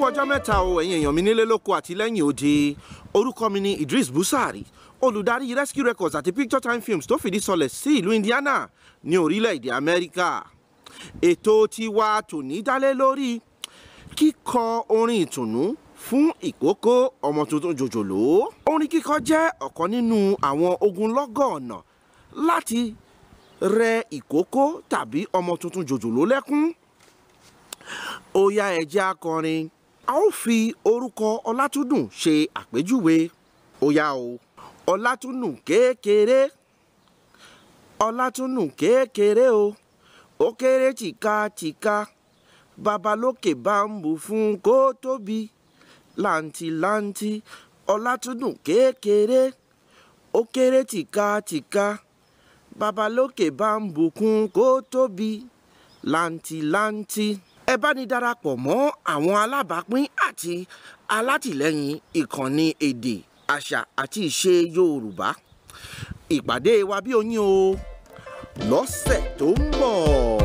ọjọ́ mẹ́ta o ẹ̀yin èèyàn mi nílé lóko àti lẹ́yìn odi. Orúkọ mi ni Idris Busari, olùdarí Rescue Records àti Picture Time Films tó fìdí sọlẹ̀ sí ìlú Indiana ní orílẹ̀-èdè Amẹ́ríkà. Ètò tiwa tòní dálé lórí kíkọ orin ìtùnú fún ìkókó ọmọ tuntun jòjòló. Orin kíkọ jẹ́ ọ̀kan nínú àwọn ogunlọ́gọ̀ ọ̀nà láti rẹ ìkókó tàbí ọmọ tuntun jòjòló lẹ́kún. Ó yá ẹ jẹ́ akọrin. A ó fi orúkọ Ọlátúndùn ṣe àpèjúwe. Ó yá o. Ọlátúndùn kékeré. Ọlátúndùn kékeré o. Ó kéré tìkatìka. Babalókè bá ń bù fún kó tóbi. Làǹtìlanti. Ọlátúndùn kékeré. Ó kéré tìkatìka. Babalókè bá ń bùkún kó tóbi. Làǹtìlanti. Ẹ bá ní darapọ̀ mọ́ àwọn alábàápín àti alátìlẹ́yìn ìkànnì èdè, àṣà àti ìṣe Yorùbá. Ìpàdé wa bí oyin o lọ́sẹ̀ tó ń bọ̀.